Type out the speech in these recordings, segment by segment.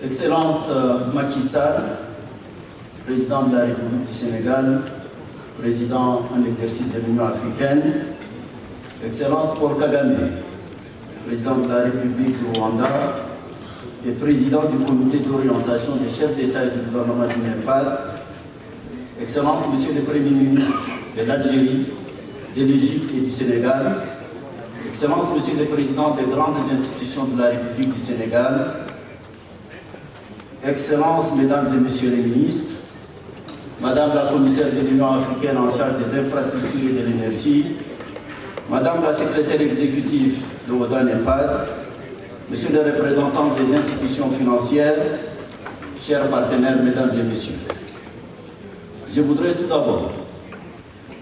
Excellence Macky Sall, président de la République du Sénégal, président en exercice de l'Union africaine, Excellence Paul Kagame, président de la République du Rwanda et président du comité d'orientation des chefs d'État et du gouvernement du Népal, Excellence Monsieur le Premier ministre de l'Algérie, de l'Égypte et du Sénégal, Excellence Monsieur le Président des grandes institutions de la République du Sénégal, Excellences, Mesdames et Messieurs les ministres, Madame la commissaire de l'Union africaine en charge des infrastructures et de l'énergie, Madame la secrétaire exécutive de Oda Népal, Monsieur le représentant des institutions financières, chers partenaires, Mesdames et Messieurs. Je voudrais tout d'abord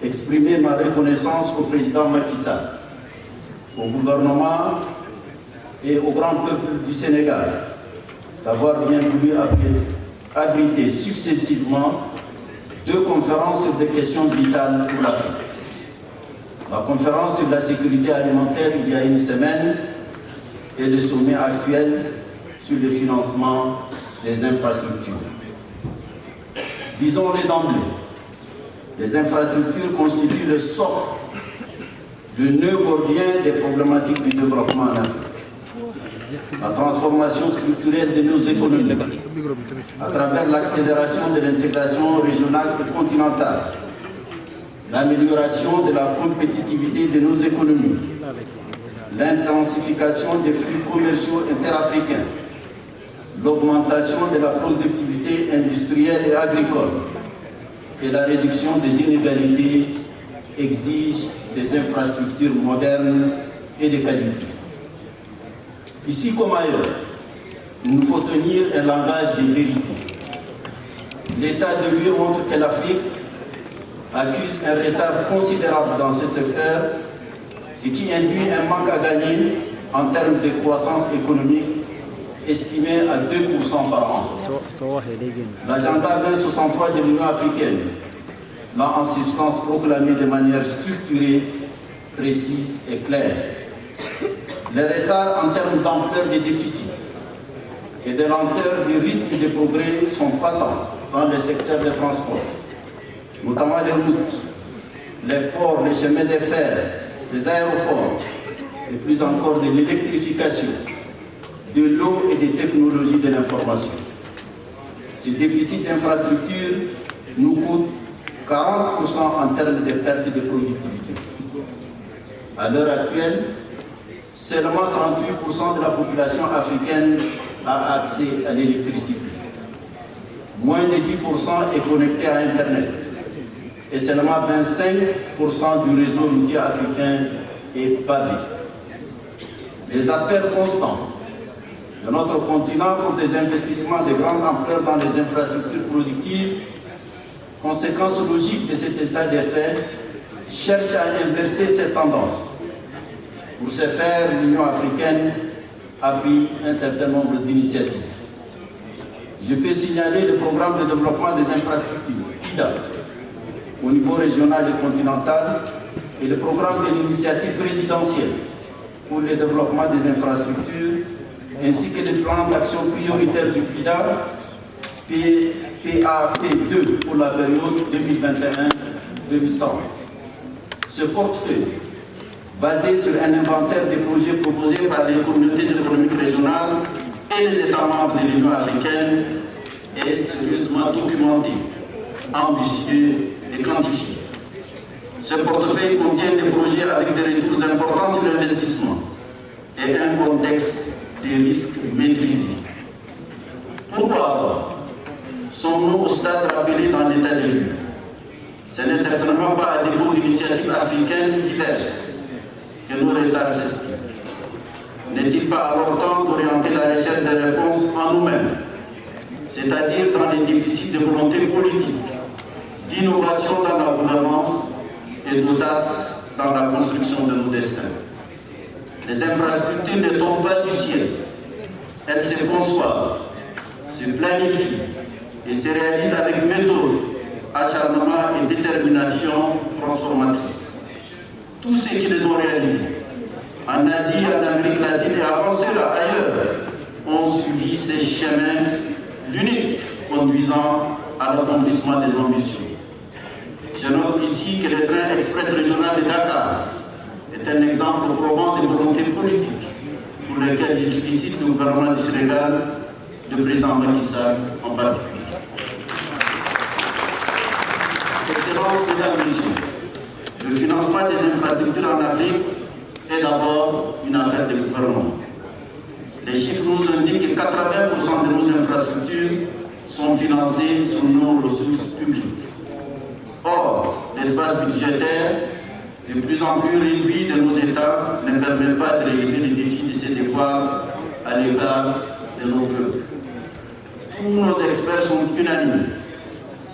exprimer ma reconnaissance au président Macky Sall, au gouvernement et au grand peuple du Sénégal d'avoir bien voulu abriter successivement deux conférences sur des questions vitales pour l'Afrique. La conférence sur la sécurité alimentaire il y a une semaine et le sommet actuel sur le financement des infrastructures. Disons-le d'emblée, les infrastructures constituent le socle, le nœud gordien des problématiques du développement en Afrique. La transformation structurelle de nos économies, à travers l'accélération de l'intégration régionale et continentale, l'amélioration de la compétitivité de nos économies, l'intensification des flux commerciaux interafricains, l'augmentation de la productivité industrielle et agricole et la réduction des inégalités exigent des infrastructures modernes et de qualité. Ici comme ailleurs, il nous faut tenir un langage de vérité. L'état de lieu montre que l'Afrique accuse un retard considérable dans ce secteur, ce qui induit un manque à gagner en termes de croissance économique estimé à 2% par an. L'agenda 2063 de l'Union africaine l'a en substance proclamé de manière structurée, précise et claire. Les retards en termes d'ampleur des déficits et de lenteur du rythme de progrès sont patents dans le secteur des transports, notamment les routes, les ports, les chemins de fer, les aéroports, et plus encore de l'électrification, de l'eau et des technologies de l'information. Ces déficits d'infrastructures nous coûtent 40% en termes de perte de productivité. À l'heure actuelle, seulement 38% de la population africaine a accès à l'électricité. Moins de 10% est connecté à Internet. Et seulement 25% du réseau routier africain est pavé. Les appels constants de notre continent pour des investissements de grande ampleur dans les infrastructures productives, conséquence logique de cet état des faits, cherchent à inverser cette tendance. Pour ce faire, l'Union africaine a pris un certain nombre d'initiatives. Je peux signaler le programme de développement des infrastructures, PIDA, au niveau régional et continental, et le programme de l'initiative présidentielle pour le développement des infrastructures, ainsi que le plan d'action prioritaire du PIDA, PAP2 pour la période 2021-2030. Ce portefeuille, basé sur un inventaire des projets proposés par les communautés économiques régionales et les États membres de l'Union africaine, est sérieusement documenté, ambitieux et quantifié. Ce portefeuille contient des projets avec des retours importants sur l'investissement et un contexte de risques maîtrisés. Pourquoi sommes-nous au stade rappelé dans l'état des lieux? Ce n'est certainement pas à défaut d'initiatives africaines diverses que nos retards s'expliquent. N'est-il pas alors temps d'orienter la recherche des réponses en nous-mêmes, c'est-à-dire dans les déficits de volonté politique, d'innovation dans la gouvernance et d'audace dans la construction de nos destins? Les infrastructures ne tombent pas du ciel. Elles se conçoivent, se planifient et se réalisent avec méthode, acharnement et détermination transformatrice. Tous ceux qui les ont réalisés, en Asie, en Amérique latine et avant cela ailleurs, ont suivi ces chemins, l'unique conduisant à l'accomplissement des ambitions. Je note ici que le train express régional de Dakar est un exemple probant des volontés politiques pour lesquelles je félicite le gouvernement du Sénégal, le président Macky Sall en particulier. Excellences, mesdames et messieurs, le financement des infrastructures en Afrique est d'abord une affaire de gouvernement. Les chiffres nous indiquent que 80% de nos infrastructures sont financées sur nos ressources publiques. Or, l'espace budgétaire, de plus en plus réduit de nos États, ne permet pas de relever les défis de ces devoirs à l'égard de nos peuples. Tous nos experts sont unanimes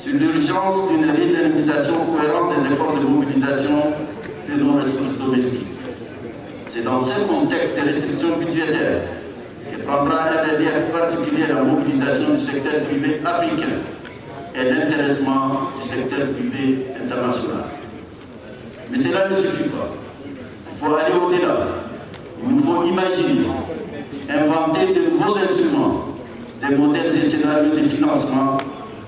sur l'urgence d'une redynamisation cohérente des efforts de mobilisation de nos ressources domestiques. C'est dans ce contexte de restrictions budgétaires que prendra un relief particulier la mobilisation du secteur privé africain et l'intéressement du secteur privé international. Mais cela ne suffit pas. Il faut aller au-delà. Il nous faut imaginer, inventer de nouveaux instruments, des modèles et scénarios de financement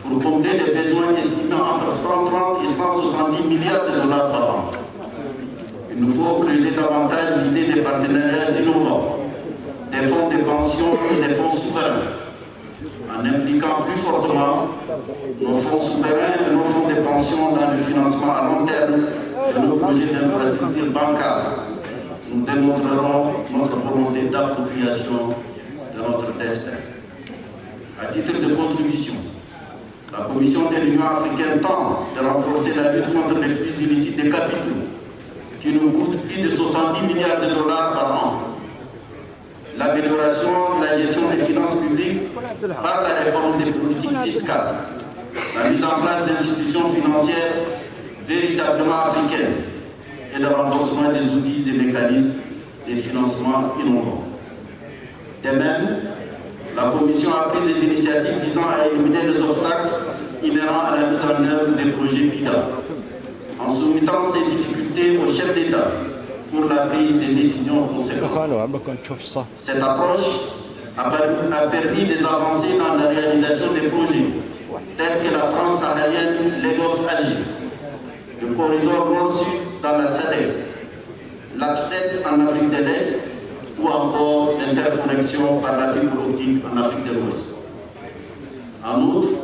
pour combler les besoins estimés entre 130 et 170 milliards de dollars par an. Il nous faut creuser davantage l'idée des partenariats innovants, des fonds de pension et des fonds souverains, en impliquant plus fortement nos fonds souverains et nos fonds de pension dans le financement à long terme de nos projets d'infrastructure bancaire. Nous démontrerons notre volonté d'appropriation de notre destin. À titre de contribution, la Commission de l'Union africaine tente de renforcer la lutte contre les flux illicites des capitaux, qui nous coûte plus de 70 milliards de dollars par an. L'amélioration de la gestion des finances publiques par la réforme des politiques fiscales, la mise en place d'institutions financières véritablement africaines et le renforcement des outils et mécanismes de financement innovants. De même, la Commission a pris des initiatives visant à éliminer les obstacles inhérents à la mise en œuvre des projets PIDA, en soumettant ces difficultés aux chefs d'État pour la prise des décisions conséquentes. Cette approche a permis des avancées dans la réalisation des projets, tels que la transsaharienne Lagos-Alger, le corridor nord-sud dans la SADC, l'accès en Afrique de l'Est ou encore l'interconnexion par la fibre optique en Afrique de l'Ouest. En outre,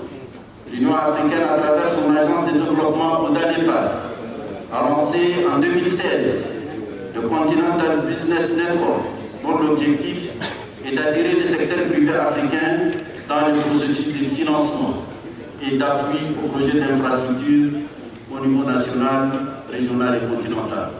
l'Union africaine, à travers son agence de développement ODA-Népal, a lancé en 2016 le Continental Business Network, dont l'objectif est d'attirer le secteur privé africain dans le processus de financement et d'appui aux projets d'infrastructure au niveau national, régional et continental.